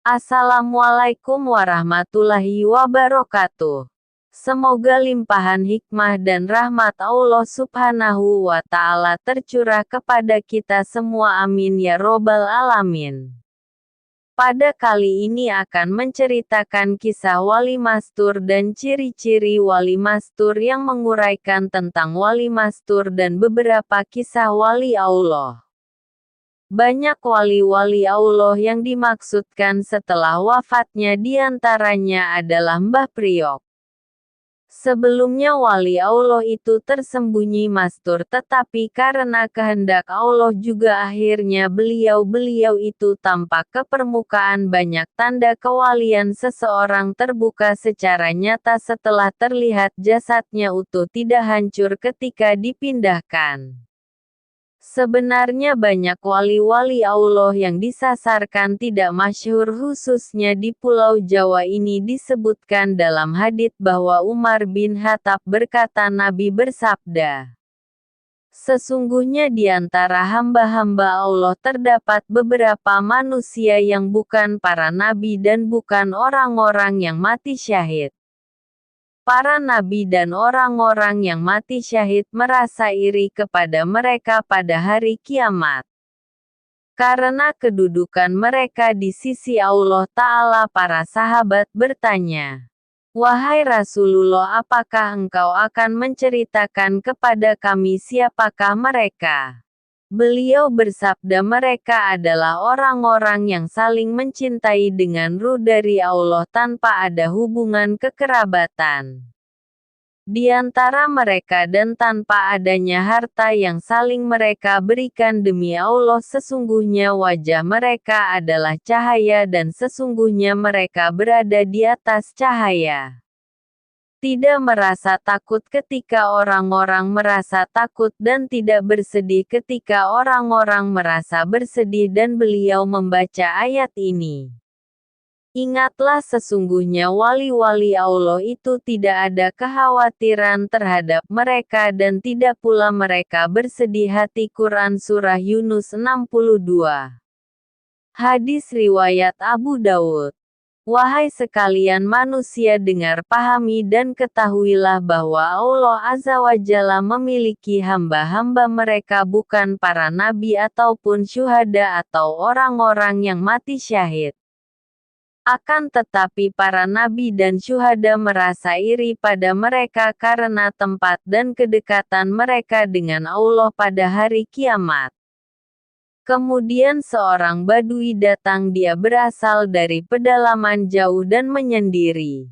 Assalamualaikum warahmatullahi wabarakatuh. Semoga limpahan hikmah dan rahmat Allah Subhanahu wa Ta'ala tercurah kepada kita semua, amin ya robbal alamin. Pada kali ini akan menceritakan kisah wali mastur dan ciri-ciri wali mastur yang menguraikan tentang wali mastur dan beberapa kisah wali Allah. Banyak wali-wali Allah yang dimaksudkan setelah wafatnya, diantaranya adalah Mbah Priok. Sebelumnya wali Allah itu tersembunyi mastur, tetapi karena kehendak Allah juga akhirnya beliau itu tampak ke permukaan. Banyak tanda kewalian seseorang terbuka secara nyata setelah terlihat jasadnya utuh, tidak hancur ketika dipindahkan. Sebenarnya banyak wali-wali Allah yang disasarkan tidak masyhur, khususnya di Pulau Jawa. Ini disebutkan dalam hadits bahwa Umar bin Khattab berkata, Nabi bersabda, sesungguhnya di antara hamba-hamba Allah terdapat beberapa manusia yang bukan para nabi dan bukan orang-orang yang mati syahid. Para nabi dan orang-orang yang mati syahid merasa iri kepada mereka pada hari kiamat. Karena kedudukan mereka di sisi Allah Ta'ala. Para sahabat bertanya, wahai Rasulullah, apakah engkau akan menceritakan kepada kami siapakah mereka? Beliau bersabda, mereka adalah orang-orang yang saling mencintai dengan ruh dari Allah tanpa ada hubungan kekerabatan di antara mereka dan tanpa adanya harta yang saling mereka berikan demi Allah. Sesungguhnya wajah mereka adalah cahaya dan sesungguhnya mereka berada di atas cahaya. Tidak merasa takut ketika orang-orang merasa takut dan tidak bersedih ketika orang-orang merasa bersedih. Dan beliau membaca ayat ini. Ingatlah, sesungguhnya wali-wali Allah itu tidak ada kekhawatiran terhadap mereka dan tidak pula mereka bersedih hati. Quran Surah Yunus 62. Hadis riwayat Abu Dawud. Wahai sekalian manusia, dengar, pahami dan ketahuilah bahwa Allah Azza wa Jalla memiliki hamba-hamba mereka bukan para nabi ataupun syuhada atau orang-orang yang mati syahid. Akan tetapi para nabi dan syuhada merasa iri pada mereka karena tempat dan kedekatan mereka dengan Allah pada hari kiamat. Kemudian seorang badui datang, dia berasal dari pedalaman jauh dan menyendiri.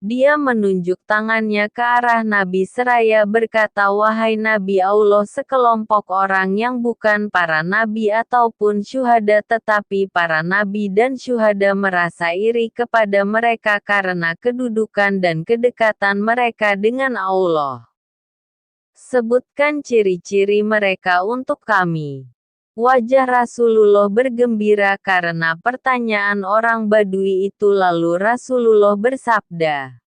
Dia menunjuk tangannya ke arah Nabi seraya berkata, wahai Nabi Allah, sekelompok orang yang bukan para nabi ataupun syuhada tetapi para nabi dan syuhada merasa iri kepada mereka karena kedudukan dan kedekatan mereka dengan Allah. Sebutkan ciri-ciri mereka untuk kami. Wajah Rasulullah bergembira karena pertanyaan orang Badui itu, lalu Rasulullah bersabda,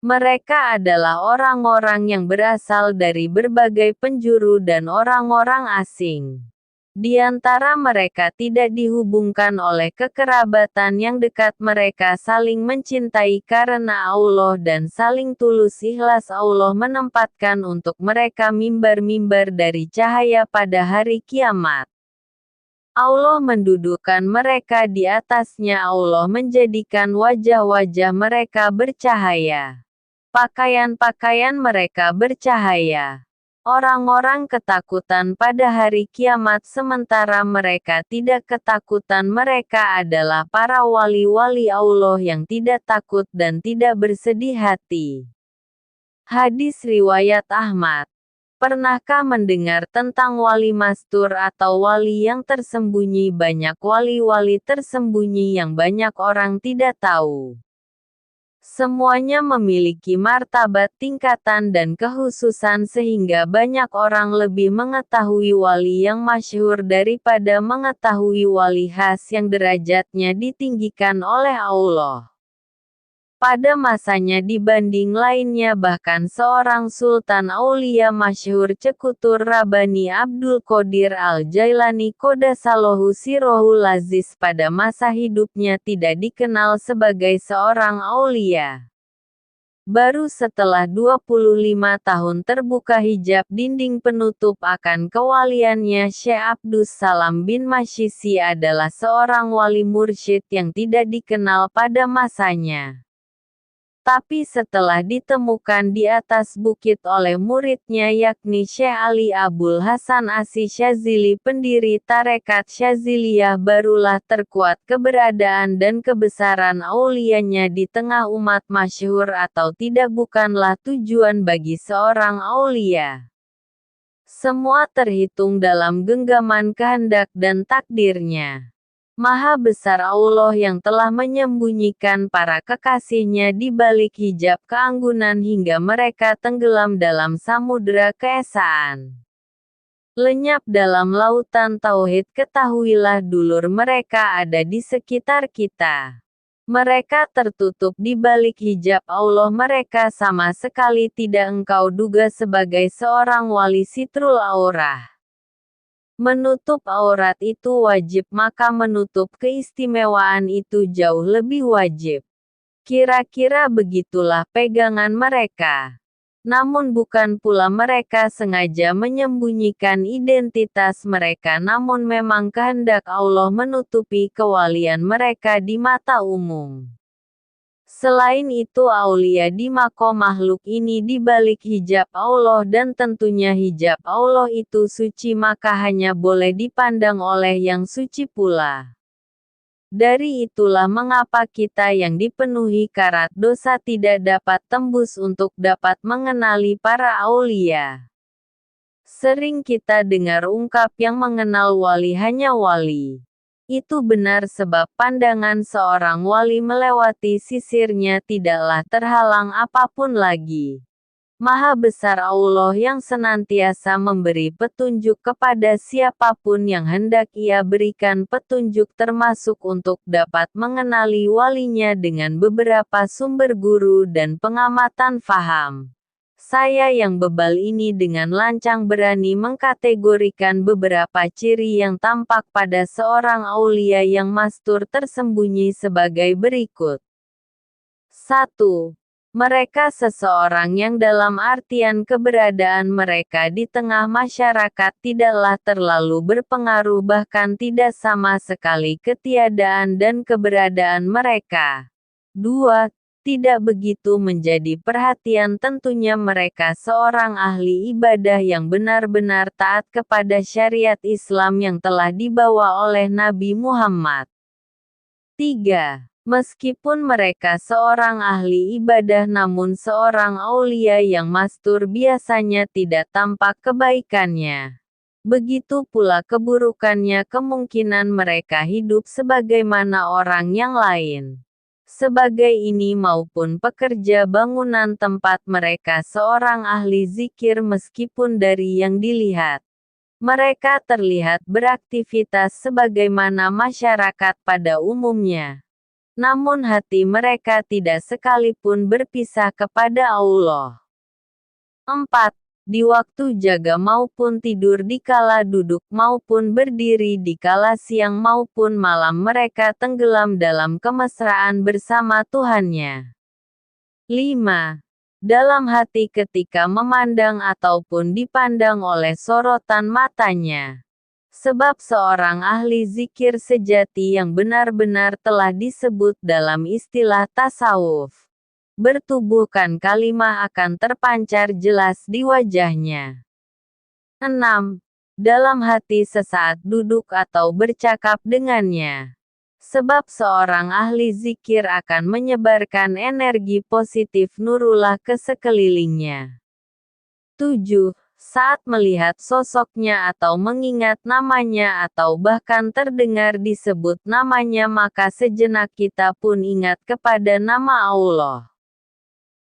mereka adalah orang-orang yang berasal dari berbagai penjuru dan orang-orang asing. Di antara mereka tidak dihubungkan oleh kekerabatan yang dekat, mereka saling mencintai karena Allah dan saling tulus ikhlas. Allah menempatkan untuk mereka mimbar-mimbar dari cahaya pada hari kiamat. Allah mendudukkan mereka di atasnya. Allah menjadikan wajah-wajah mereka bercahaya. Pakaian-pakaian mereka bercahaya. Orang-orang ketakutan pada hari kiamat sementara mereka tidak ketakutan. Mereka adalah para wali-wali Allah yang tidak takut dan tidak bersedih hati. Hadis riwayat Ahmad. Pernahkah mendengar tentang wali mastur atau wali yang tersembunyi? Banyak wali-wali tersembunyi yang banyak orang tidak tahu. Semuanya memiliki martabat, tingkatan dan kekhususan sehingga banyak orang lebih mengetahui wali yang masyhur daripada mengetahui wali khas yang derajatnya ditinggikan oleh Allah. pada masanya dibanding lainnya, bahkan seorang sultan aulia masyhur Cekutur Rabbani Abdul Qadir Al-Jailani Qodasallahu Sirrohul Aziz pada masa hidupnya tidak dikenal sebagai seorang aulia. Baru setelah 25 tahun terbuka hijab dinding penutup akan kewaliannya, Syekh Abdus Salam bin Masyisi adalah seorang wali mursyid yang tidak dikenal pada masanya. Tapi setelah ditemukan di atas bukit oleh muridnya yakni Syekh Ali Abul Hasan Asy-Syadzili pendiri tarekat Syadziliyah, barulah terkuat keberadaan dan kebesaran auliyanya di tengah umat masyhur atau tidak bukanlah tujuan bagi seorang aulia. Semua terhitung dalam genggaman kehendak dan takdirnya. Maha besar Allah yang telah menyembunyikan para kekasihnya di balik hijab keanggunan hingga mereka tenggelam dalam samudera keesaan. Lenyap dalam lautan tauhid, ketahuilah dulur mereka ada di sekitar kita. Mereka tertutup di balik hijab Allah, mereka sama sekali tidak engkau duga sebagai seorang wali sitrul aurah. Menutup aurat itu wajib, maka menutup keistimewaan itu jauh lebih wajib. Kira-kira begitulah pegangan mereka. Namun bukan pula mereka sengaja menyembunyikan identitas mereka, namun memang kehendak Allah menutupi kewalian mereka di mata umum. Selain itu aulia di makom makhluk ini di balik hijab Allah, dan tentunya hijab Allah itu suci, maka hanya boleh dipandang oleh yang suci pula. Dari itulah mengapa kita yang dipenuhi karat dosa tidak dapat tembus untuk dapat mengenali para aulia. Sering kita dengar ungkap yang mengenal wali hanya wali. Itu benar, sebab pandangan seorang wali melewati sisirnya tidaklah terhalang apapun lagi. Maha besar Allah yang senantiasa memberi petunjuk kepada siapapun yang hendak Ia berikan petunjuk, termasuk untuk dapat mengenali walinya dengan beberapa sumber guru dan pengamatan faham. Saya yang bebal ini dengan lancang berani mengkategorikan beberapa ciri yang tampak pada seorang aulia yang mastur tersembunyi sebagai berikut. 1. Mereka seseorang yang dalam artian keberadaan mereka di tengah masyarakat tidaklah terlalu berpengaruh, bahkan tidak sama sekali ketiadaan dan keberadaan mereka. 2. Tidak begitu menjadi perhatian, tentunya mereka seorang ahli ibadah yang benar-benar taat kepada syariat Islam yang telah dibawa oleh Nabi Muhammad. 3. Meskipun mereka seorang ahli ibadah, namun seorang aulia yang mastur biasanya tidak tampak kebaikannya. Begitu pula keburukannya, kemungkinan mereka hidup sebagaimana orang yang lain. Sebagai ini maupun pekerja bangunan tempat mereka seorang ahli zikir, meskipun dari yang dilihat mereka terlihat beraktivitas sebagaimana masyarakat pada umumnya. Namun hati mereka tidak sekalipun berpisah kepada Allah. 4. Di waktu jaga maupun tidur, dikala duduk maupun berdiri, dikala siang maupun malam, mereka tenggelam dalam kemesraan bersama Tuhannya. 5. Dalam hati ketika memandang ataupun dipandang oleh sorotan matanya. Sebab seorang ahli zikir sejati yang benar-benar telah disebut dalam istilah tasawuf, bertubuhkan kalimah akan terpancar jelas di wajahnya. 6. Dalam hati sesaat duduk atau bercakap dengannya. Sebab seorang ahli zikir akan menyebarkan energi positif nurullah ke sekelilingnya. 7. Saat melihat sosoknya atau mengingat namanya atau bahkan terdengar disebut namanya, maka sejenak kita pun ingat kepada nama Allah.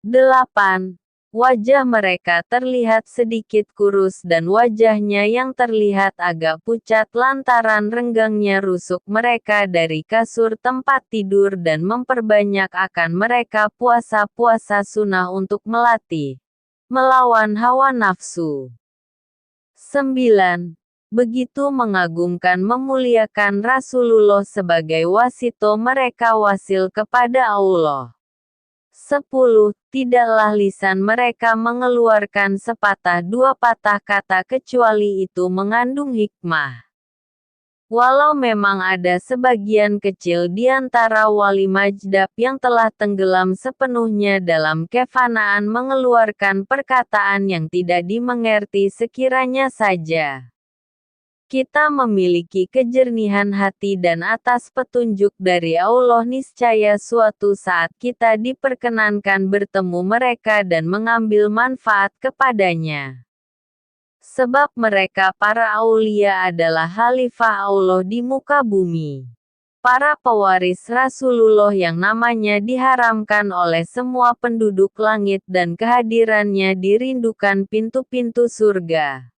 8. Wajah mereka terlihat sedikit kurus dan wajahnya yang terlihat agak pucat lantaran renggangnya rusuk mereka dari kasur tempat tidur dan memperbanyak akan mereka puasa-puasa sunnah untuk melatih melawan hawa nafsu. 9. Begitu mengagumkan memuliakan Rasulullah sebagai wasito mereka wasil kepada Allah. 10. Tidaklah lisan mereka mengeluarkan sepatah dua patah kata kecuali itu mengandung hikmah. Walau memang ada sebagian kecil di antara wali majdab yang telah tenggelam sepenuhnya dalam kefanaan mengeluarkan perkataan yang tidak dimengerti sekiranya saja kita memiliki kejernihan hati dan atas petunjuk dari Allah niscaya suatu saat kita diperkenankan bertemu mereka dan mengambil manfaat kepadanya. Sebab mereka para aulia adalah khalifah Allah di muka bumi. Para pewaris Rasulullah yang namanya diharamkan oleh semua penduduk langit dan kehadirannya dirindukan pintu-pintu surga.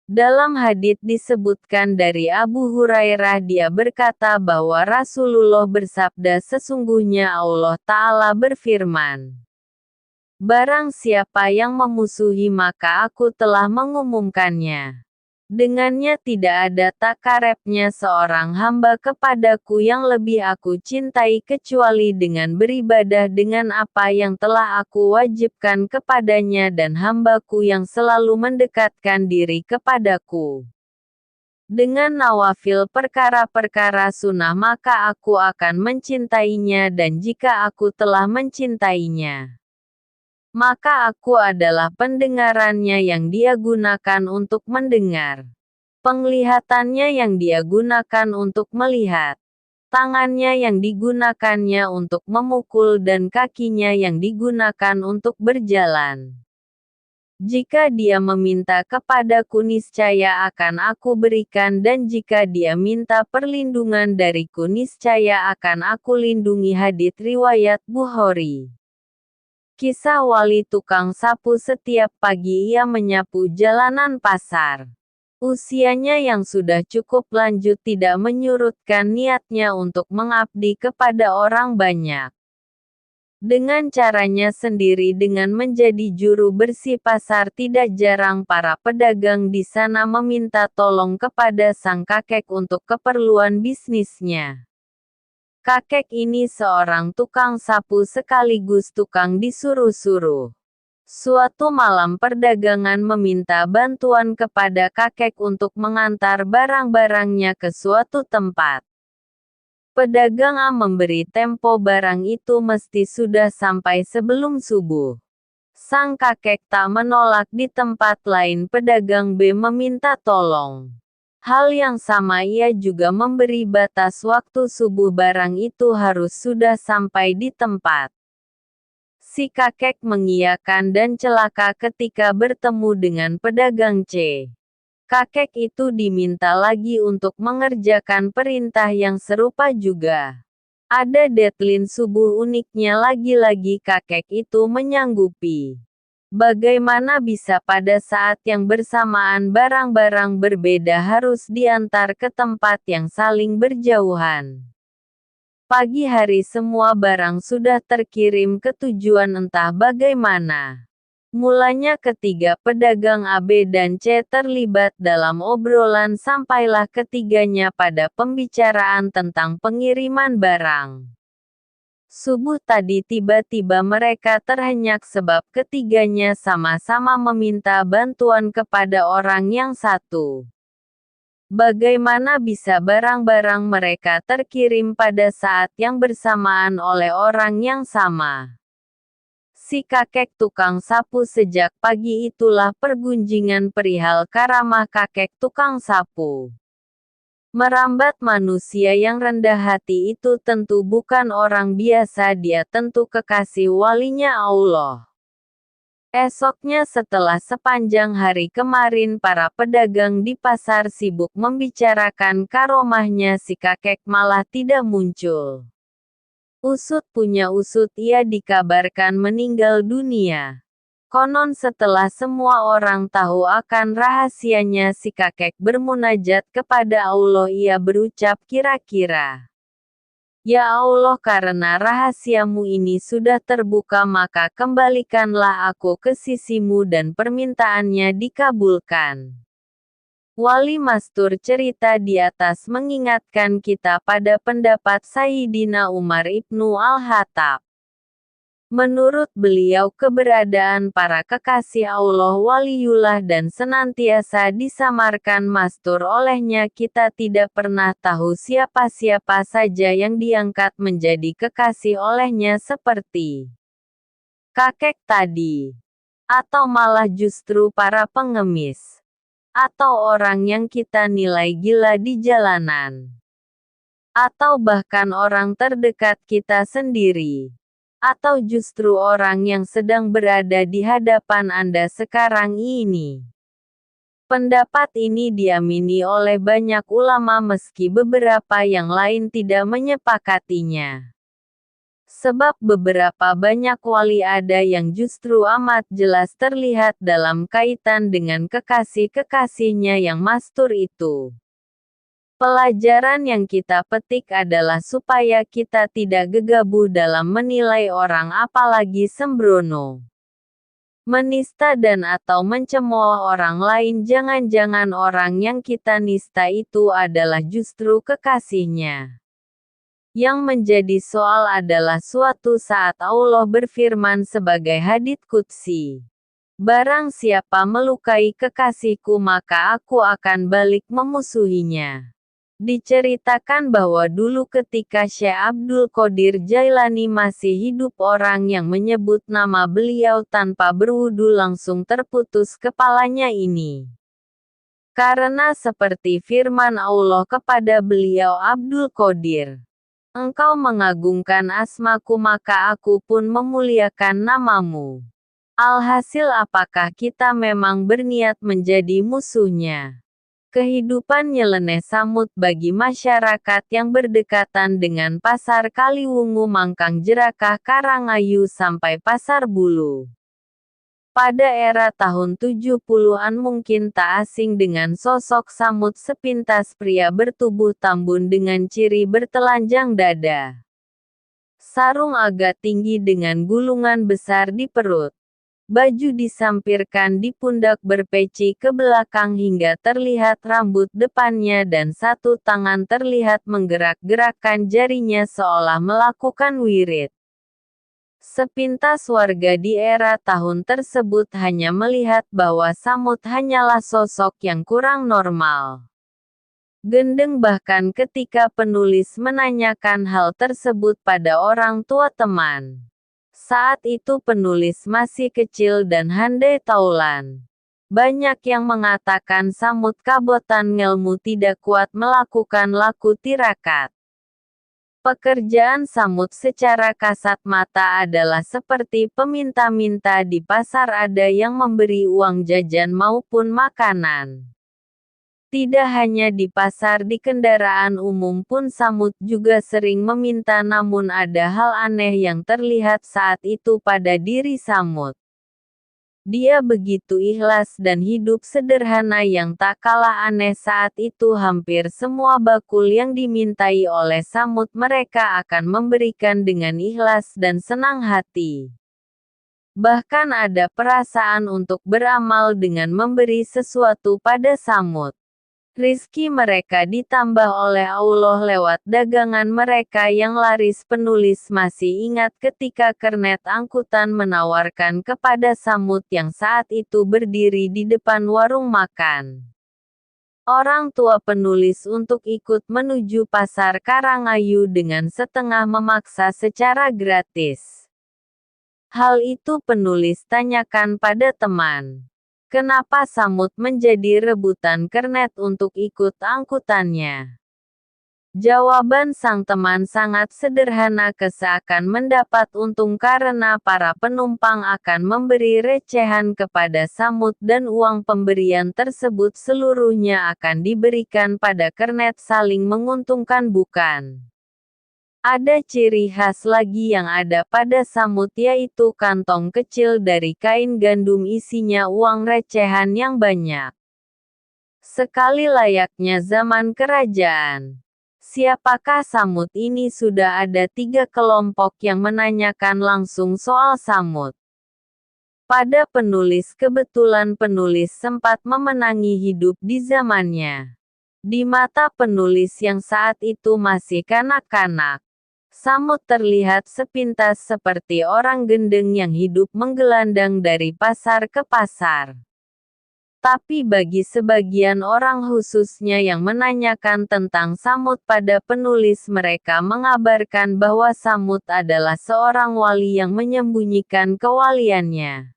Dalam hadits disebutkan dari Abu Hurairah dia berkata bahwa Rasulullah bersabda sesungguhnya Allah Ta'ala berfirman. Barang siapa yang memusuhi maka aku telah mengumumkannya. Dengannya tidak ada takarepnya seorang hamba kepadaku yang lebih aku cintai kecuali dengan beribadah dengan apa yang telah aku wajibkan kepadanya dan hambaku yang selalu mendekatkan diri kepadaku. Dengan nawafil perkara-perkara sunnah maka aku akan mencintainya dan jika aku telah mencintainya, maka aku adalah pendengarannya yang dia gunakan untuk mendengar, penglihatannya yang dia gunakan untuk melihat, tangannya yang digunakannya untuk memukul dan kakinya yang digunakan untuk berjalan. Jika dia meminta kepadaku niscaya akan aku berikan dan jika dia minta perlindungan dariku niscaya akan aku lindungi. Hadits riwayat Bukhari. Kisah wali tukang sapu. Setiap pagi ia menyapu jalanan pasar. Usianya yang sudah cukup lanjut tidak menyurutkan niatnya untuk mengabdi kepada orang banyak. Dengan caranya sendiri dengan menjadi juru bersih pasar tidak jarang para pedagang di sana meminta tolong kepada sang kakek untuk keperluan bisnisnya. Kakek ini seorang tukang sapu sekaligus tukang disuruh-suruh. Suatu malam perdagangan meminta bantuan kepada kakek untuk mengantar barang-barangnya ke suatu tempat. Pedagang A memberi tempo barang itu mesti sudah sampai sebelum subuh. Sang kakek tak menolak. Di tempat lain pedagang B meminta tolong. Hal yang sama ia juga memberi batas waktu subuh barang itu harus sudah sampai di tempat. Si kakek mengiyakan dan celaka ketika bertemu dengan pedagang C. Kakek itu diminta lagi untuk mengerjakan perintah yang serupa juga. Ada deadline subuh uniknya lagi-lagi kakek itu menyanggupi. Bagaimana bisa pada saat yang bersamaan barang-barang berbeda harus diantar ke tempat yang saling berjauhan? Pagi hari semua barang sudah terkirim ke tujuan entah bagaimana. Mulanya ketiga pedagang A, B dan C terlibat dalam obrolan sampailah ketiganya pada pembicaraan tentang pengiriman barang. Subuh tadi tiba-tiba mereka terhenyak sebab ketiganya sama-sama meminta bantuan kepada orang yang satu. Bagaimana bisa barang-barang mereka terkirim pada saat yang bersamaan oleh orang yang sama? Si kakek tukang sapu sejak pagi itulah pergunjingan perihal karamah kakek tukang sapu. Merambat manusia yang rendah hati itu tentu bukan orang biasa, dia tentu kekasih walinya Allah. Esoknya setelah sepanjang hari kemarin para pedagang di pasar sibuk membicarakan karomahnya si kakek malah tidak muncul. Usut punya usut ia dikabarkan meninggal dunia. Konon setelah semua orang tahu akan rahasianya si kakek bermunajat kepada Allah, ia berucap kira-kira, "Ya Allah, karena rahasiamu ini sudah terbuka maka kembalikanlah aku ke sisimu," dan permintaannya dikabulkan. Wali Mastur cerita di atas mengingatkan kita pada pendapat Sayyidina Umar ibnu Al-Khattab. Menurut beliau keberadaan para kekasih Allah waliullah dan senantiasa disamarkan mastur olehnya, kita tidak pernah tahu siapa-siapa saja yang diangkat menjadi kekasih olehnya seperti kakek tadi. Atau malah justru para pengemis. Atau orang yang kita nilai gila di jalanan. Atau bahkan orang terdekat kita sendiri. Atau justru orang yang sedang berada di hadapan Anda sekarang ini. Pendapat ini diamini oleh banyak ulama meski beberapa yang lain tidak menyepakatinya. Sebab beberapa banyak wali ada yang justru amat jelas terlihat dalam kaitan dengan kekasih-kekasihnya yang mastur itu. Pelajaran yang kita petik adalah supaya kita tidak gegabah dalam menilai orang apalagi sembrono, menista dan atau mencemooh orang lain. Jangan-jangan orang yang kita nista itu adalah justru kekasihnya. Yang menjadi soal adalah suatu saat Allah berfirman sebagai hadits qudsi, "Barang siapa melukai kekasihku maka aku akan balik memusuhinya." Diceritakan bahwa dulu ketika Syekh Abdul Qadir Jailani masih hidup, orang yang menyebut nama beliau tanpa berwudu langsung terputus kepalanya ini. Karena seperti firman Allah kepada beliau, "Abdul Qadir, engkau mengagungkan asmaku maka aku pun memuliakan namamu." Alhasil apakah kita memang berniat menjadi musuhnya? Kehidupan nyeleneh samut bagi masyarakat yang berdekatan dengan Pasar Kaliwungu, Mangkang Jerakah, Karangayu sampai Pasar Bulu. Pada era tahun 70-an mungkin tak asing dengan sosok samut, sepintas pria bertubuh tambun dengan ciri bertelanjang dada. Sarung agak tinggi dengan gulungan besar di perut. Baju disampirkan di pundak berpeci ke belakang hingga terlihat rambut depannya dan satu tangan terlihat menggerak-gerakkan jarinya seolah melakukan wirid. Sepintas warga di era tahun tersebut hanya melihat bahwa samut hanyalah sosok yang kurang normal. Gendeng bahkan ketika penulis menanyakan hal tersebut pada orang tua teman. Saat itu penulis masih kecil dan handai taulan. Banyak yang mengatakan samut kabotan ngelmu tidak kuat melakukan laku tirakat. Pekerjaan samut secara kasat mata adalah seperti peminta-minta di pasar, ada yang memberi uang jajan maupun makanan. Tidak hanya di pasar, di kendaraan umum pun samut juga sering meminta, namun ada hal aneh yang terlihat saat itu pada diri samut. Dia begitu ikhlas dan hidup sederhana yang tak kalah aneh. Saat itu hampir semua bakul yang dimintai oleh samut mereka akan memberikan dengan ikhlas dan senang hati. Bahkan ada perasaan untuk beramal dengan memberi sesuatu pada samut. Rizki mereka ditambah oleh Allah lewat dagangan mereka yang laris. Penulis masih ingat ketika kernet angkutan menawarkan kepada samut yang saat itu berdiri di depan warung makan orang tua penulis untuk ikut menuju Pasar Karangayu dengan setengah memaksa secara gratis. Hal itu penulis tanyakan pada teman. Kenapa samut menjadi rebutan kernet untuk ikut angkutannya? Jawaban sang teman sangat sederhana, seakan mendapat untung karena para penumpang akan memberi recehan kepada samut dan uang pemberian tersebut seluruhnya akan diberikan pada kernet. Saling menguntungkan bukan? Ada ciri khas lagi yang ada pada Samud, yaitu kantong kecil dari kain gandum isinya uang recehan yang banyak. Sekali layaknya zaman kerajaan. Siapakah Samud ini? Sudah ada 3 kelompok yang menanyakan langsung soal Samud. Pada penulis, kebetulan penulis sempat memenangi hidup di zamannya. Di mata penulis yang saat itu masih kanak-kanak, Samud terlihat sepintas seperti orang gendeng yang hidup menggelandang dari pasar ke pasar. Tapi bagi sebagian orang, khususnya yang menanyakan tentang Samud pada penulis, mereka mengabarkan bahwa Samud adalah seorang wali yang menyembunyikan kewaliannya.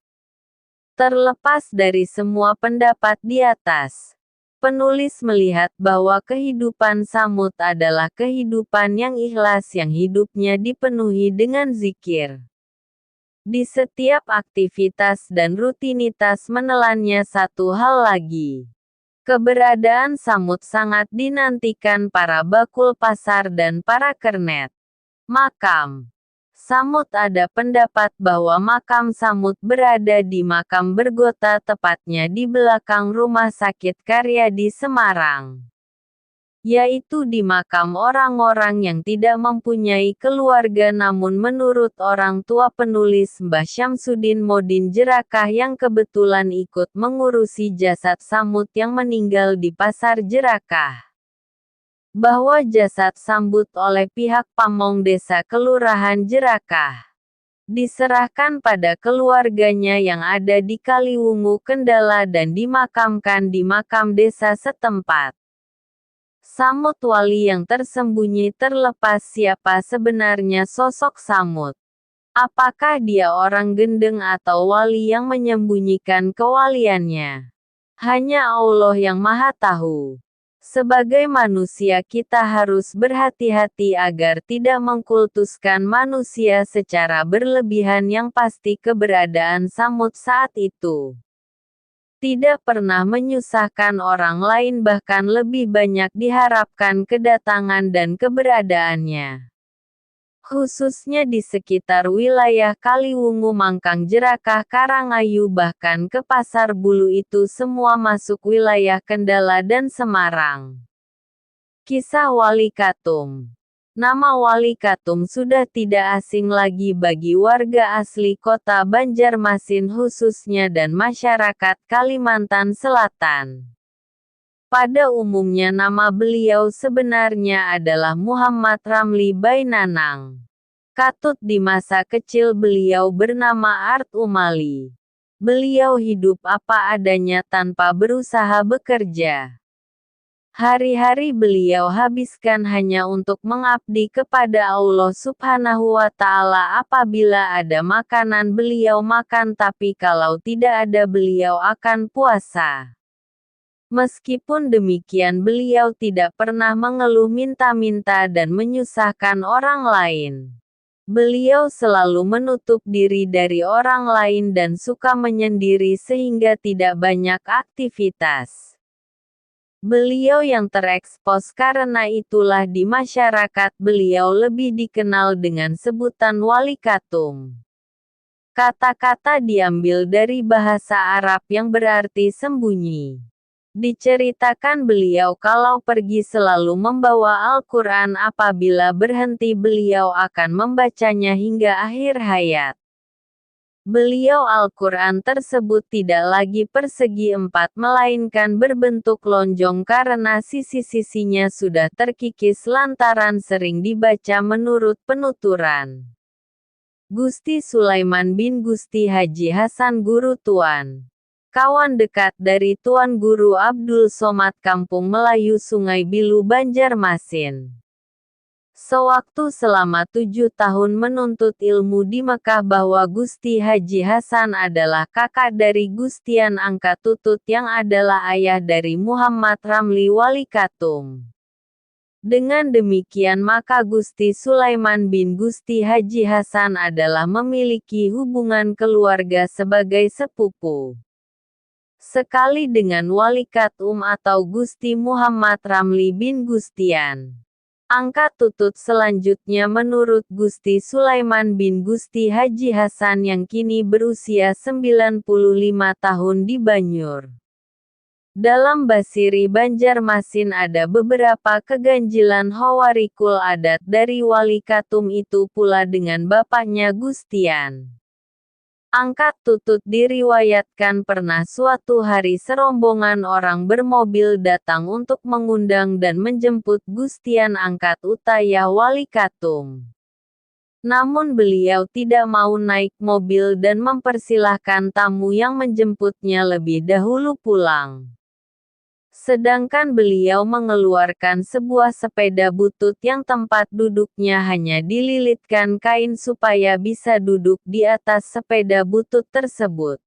Terlepas dari semua pendapat di atas, penulis melihat bahwa kehidupan Samud adalah kehidupan yang ikhlas, yang hidupnya dipenuhi dengan zikir. Di setiap aktivitas dan rutinitas menelannya satu hal lagi. Keberadaan Samud sangat dinantikan para bakul pasar dan para kernet makam. Samud ada pendapat bahwa makam Samud berada di makam Bergota, tepatnya di belakang Rumah Sakit Karyadi Semarang. Yaitu di makam orang-orang yang tidak mempunyai keluarga. Namun menurut orang tua penulis, Mbah Syamsuddin Modin Jerakah, yang kebetulan ikut mengurusi jasad Samud yang meninggal di Pasar Jerakah, bahwa jasad sambut oleh pihak pamong desa Kelurahan Jerakah diserahkan pada keluarganya yang ada di Kaliwungu, Kendala, dan dimakamkan di makam desa setempat. Samud wali yang tersembunyi. Terlepas siapa sebenarnya sosok Samud, apakah dia orang gendeng atau wali yang menyembunyikan kewaliannya, hanya Allah yang Maha Tahu. Sebagai manusia kita harus berhati-hati agar tidak mengkultuskan manusia secara berlebihan. Yang pasti keberadaan Samud saat itu tidak pernah menyusahkan orang lain, bahkan lebih banyak diharapkan kedatangan dan keberadaannya. Khususnya di sekitar wilayah Kaliwungu, Mangkang, Jerakah, Karangayu, bahkan ke Pasar Bulu, itu semua masuk wilayah Kendala dan Semarang. Kisah Wali Katum. Nama Wali Katum sudah tidak asing lagi bagi warga asli kota Banjarmasin khususnya dan masyarakat Kalimantan Selatan. Pada umumnya nama beliau sebenarnya adalah Muhammad Ramli Bainanang Katut. Di masa kecil beliau bernama Art Umali. Beliau hidup apa adanya tanpa berusaha bekerja. Hari-hari beliau habiskan hanya untuk mengabdi kepada Allah Subhanahu wa Ta'ala. Apabila ada makanan beliau makan, tapi kalau tidak ada beliau akan puasa. Meskipun demikian beliau tidak pernah mengeluh minta-minta dan menyusahkan orang lain. Beliau selalu menutup diri dari orang lain dan suka menyendiri sehingga tidak banyak aktivitas. Beliau yang terekspos, karena itulah di masyarakat beliau lebih dikenal dengan sebutan Wali Katum. Kata-kata diambil dari bahasa Arab yang berarti sembunyi. Diceritakan beliau kalau pergi selalu membawa Al-Quran. Apabila berhenti beliau akan membacanya hingga akhir hayat. Beliau Al-Quran tersebut tidak lagi persegi empat melainkan berbentuk lonjong karena sisi-sisinya sudah terkikis lantaran sering dibaca. Menurut penuturan Gusti Sulaiman bin Gusti Haji Hasan, guru Tuan, kawan dekat dari Tuan Guru Abdul Somad, Kampung Melayu Sungai Bilu, Banjarmasin. Sewaktu selama 7 tahun menuntut ilmu di Mekah, bahwa Gusti Haji Hasan adalah kakak dari Gustian Angka Tutut yang adalah ayah dari Muhammad Ramli Wali Katum. Dengan demikian maka Gusti Sulaiman bin Gusti Haji Hasan adalah memiliki hubungan keluarga sebagai sepupu sekali dengan Wali Katum atau Gusti Muhammad Ramli bin Gustian Angka tutut selanjutnya menurut Gusti Sulaiman bin Gusti Haji Hasan yang kini berusia 95 tahun di Banyur. Dalam Basiri Banjarmasin ada beberapa keganjilan hawarikul adat dari Wali Katum itu pula dengan bapaknya Gustian. Angkat tutut diriwayatkan pernah suatu hari serombongan orang bermobil datang untuk mengundang dan menjemput Gustian Angkat Utayah Wali Katum. Namun beliau tidak mau naik mobil dan mempersilahkan tamu yang menjemputnya lebih dahulu pulang. Sedangkan beliau mengeluarkan sebuah sepeda butut yang tempat duduknya hanya dililitkan kain supaya bisa duduk di atas sepeda butut tersebut.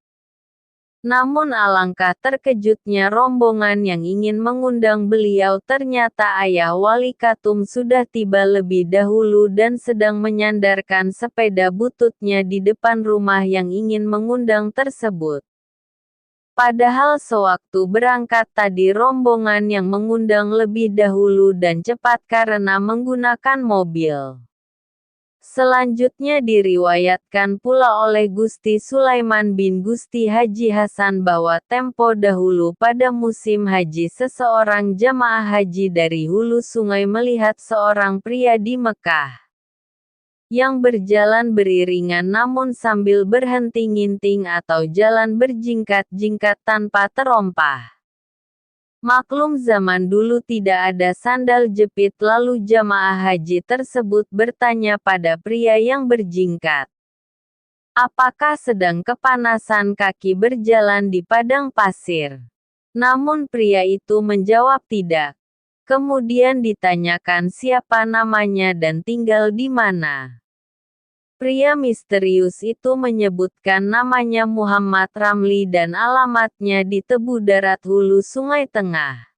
Namun alangkah terkejutnya rombongan yang ingin mengundang beliau ternyata ayah Wali Katum sudah tiba lebih dahulu dan sedang menyandarkan sepeda bututnya di depan rumah yang ingin mengundang tersebut. Padahal sewaktu berangkat tadi rombongan yang mengundang lebih dahulu dan cepat karena menggunakan mobil. Selanjutnya diriwayatkan pula oleh Gusti Sulaiman bin Gusti Haji Hasan bahwa tempo dahulu pada musim haji seseorang jamaah haji dari hulu sungai melihat seorang pria di Mekah yang berjalan beriringan namun sambil berhenti nginting atau jalan berjingkat-jingkat tanpa terompah. Maklum zaman dulu tidak ada sandal jepit lalu jamaah haji tersebut bertanya pada pria yang berjingkat. Apakah sedang kepanasan kaki berjalan di padang pasir? Namun pria itu menjawab tidak. Kemudian ditanyakan siapa namanya dan tinggal di mana. Pria misterius itu menyebutkan namanya Muhammad Ramli dan alamatnya di Tebu Darat Hulu Sungai Tengah.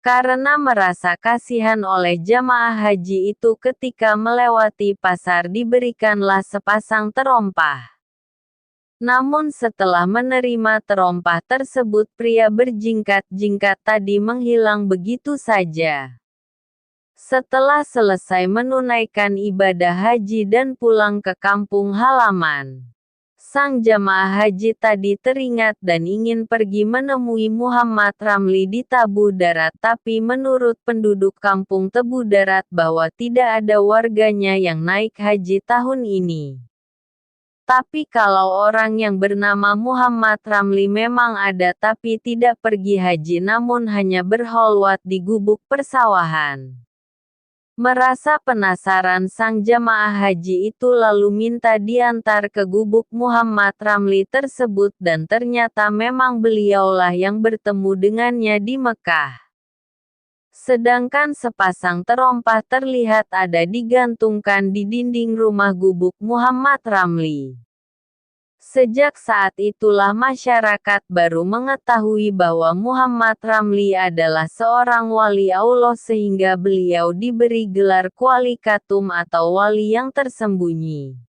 Karena merasa kasihan oleh jamaah haji itu ketika melewati pasar diberikanlah sepasang terompah. Namun setelah menerima terompah tersebut pria berjingkat-jingkat tadi menghilang begitu saja. Setelah selesai menunaikan ibadah haji dan pulang ke kampung halaman, sang jamaah haji tadi teringat dan ingin pergi menemui Muhammad Ramli di Tebu Darat tapi menurut penduduk kampung Tebu Darat bahwa tidak ada warganya yang naik haji tahun ini. Tapi kalau orang yang bernama Muhammad Ramli memang ada tapi tidak pergi haji namun hanya berholwat di gubuk persawahan. Merasa penasaran sang jamaah haji itu lalu minta diantar ke gubuk Muhammad Ramli tersebut dan ternyata memang beliaulah yang bertemu dengannya di Mekah. Sedangkan sepasang terompah terlihat ada digantungkan di dinding rumah gubuk Muhammad Ramli. Sejak saat itulah masyarakat baru mengetahui bahwa Muhammad Ramli adalah seorang wali Allah sehingga beliau diberi gelar Wali Katum atau wali yang tersembunyi.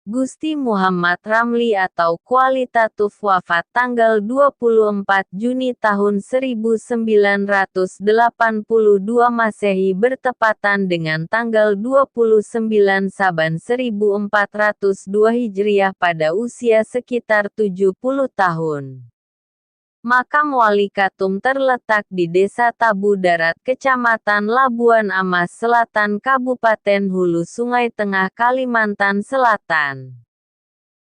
Gusti Muhammad Ramli atau Wali Tatuf wafat tanggal 24 Juni tahun 1982 Masehi bertepatan dengan tanggal 29 Saban 1402 Hijriah pada usia sekitar 70 tahun. Makam Wali Katum terletak di Desa Tebu Darat Kecamatan Labuan Amas Selatan Kabupaten Hulu Sungai Tengah Kalimantan Selatan.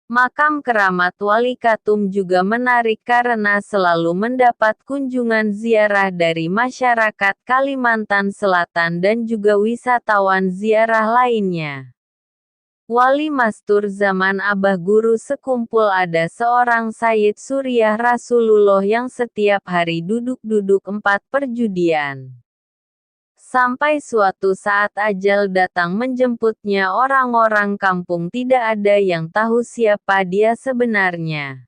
Makam keramat Wali Katum juga menarik karena selalu mendapat kunjungan ziarah dari masyarakat Kalimantan Selatan dan juga wisatawan ziarah lainnya. Wali Mastur zaman Abah Guru sekumpul ada seorang Sayyid Suriah Rasulullah yang setiap hari duduk-duduk 4 perjudian. Sampai suatu saat ajal datang menjemputnya orang-orang kampung tidak ada yang tahu siapa dia sebenarnya.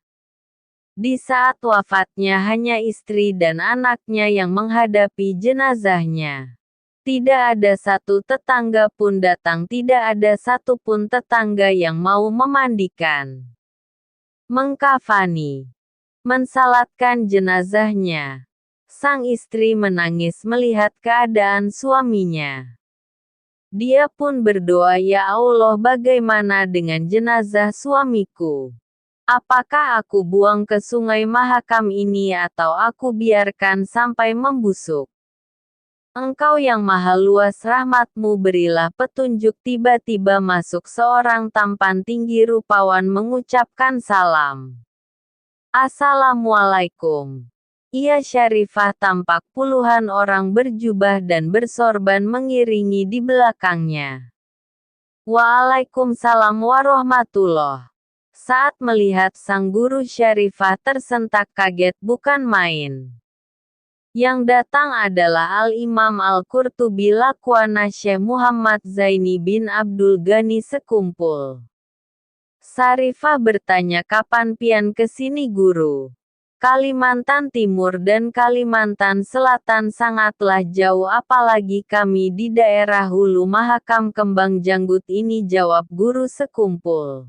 Di saat wafatnya hanya istri dan anaknya yang menghadapi jenazahnya. Tidak ada satu tetangga pun datang, tidak ada satupun tetangga yang mau memandikan, mengkafani, mensalatkan jenazahnya. Sang istri menangis melihat keadaan suaminya. Dia pun berdoa, "Ya Allah, bagaimana dengan jenazah suamiku? Apakah aku buang ke sungai Mahakam ini atau aku biarkan sampai membusuk? Engkau yang maha luas rahmat-Mu, berilah petunjuk." Tiba-tiba masuk seorang tampan tinggi rupawan mengucapkan salam. "Assalamualaikum." Ia Syarifah, tampak puluhan orang berjubah dan bersorban mengiringi di belakangnya. "Waalaikumsalam warahmatullah." Saat melihat sang guru, Syarifah tersentak kaget bukan main. Yang datang adalah Al-Imam Al-Qurtubi Lakwana Syekh Muhammad Zaini bin Abdul Ghani sekumpul. Syarifah bertanya, "Kapan pian kesini guru?" "Kalimantan Timur dan Kalimantan Selatan sangatlah jauh, apalagi kami di daerah Hulu Mahakam Kembang Janggut ini," jawab guru sekumpul.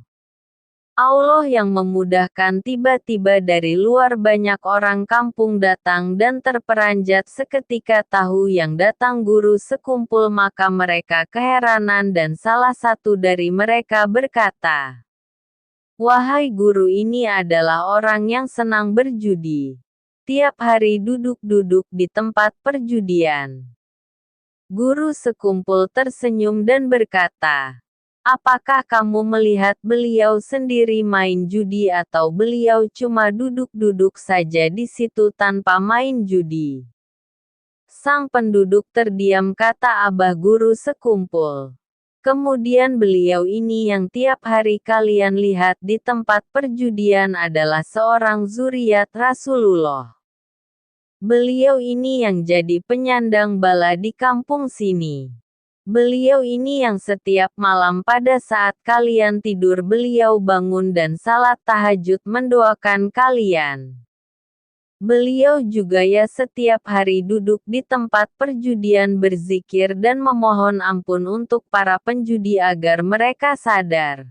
"Allah yang memudahkan." Tiba-tiba dari luar banyak orang kampung datang dan terperanjat seketika tahu yang datang guru sekumpul, maka mereka keheranan dan salah satu dari mereka berkata, "Wahai guru, ini adalah orang yang senang berjudi. Tiap hari duduk-duduk di tempat perjudian." Guru sekumpul tersenyum dan berkata, "Apakah kamu melihat beliau sendiri main judi atau beliau cuma duduk-duduk saja di situ tanpa main judi?" Sang penduduk terdiam, kata abah guru sekumpul. "Kemudian beliau ini yang tiap hari kalian lihat di tempat perjudian adalah seorang zuriat Rasulullah. Beliau ini yang jadi penyandang bala di kampung sini. Beliau ini yang setiap malam pada saat kalian tidur beliau bangun dan salat tahajud mendoakan kalian. Beliau juga ya setiap hari duduk di tempat perjudian berzikir dan memohon ampun untuk para penjudi agar mereka sadar.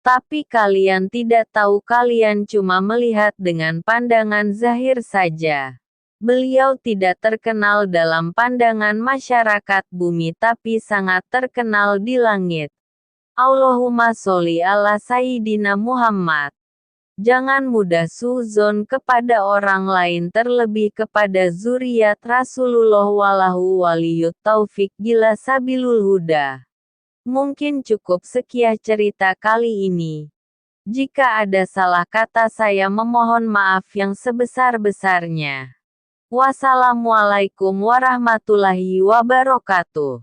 Tapi kalian tidak tahu, kalian cuma melihat dengan pandangan zahir saja. Beliau tidak terkenal dalam pandangan masyarakat bumi tapi sangat terkenal di langit. Allahumma sholli ala Sayyidina Muhammad." Jangan mudah suudzon kepada orang lain, terlebih kepada zuriat Rasulullah. Walahu waliyut taufik bila sabilul huda. Mungkin cukup sekian cerita kali ini. Jika ada salah kata saya memohon maaf yang sebesar-besarnya. Wassalamualaikum warahmatullahi wabarakatuh.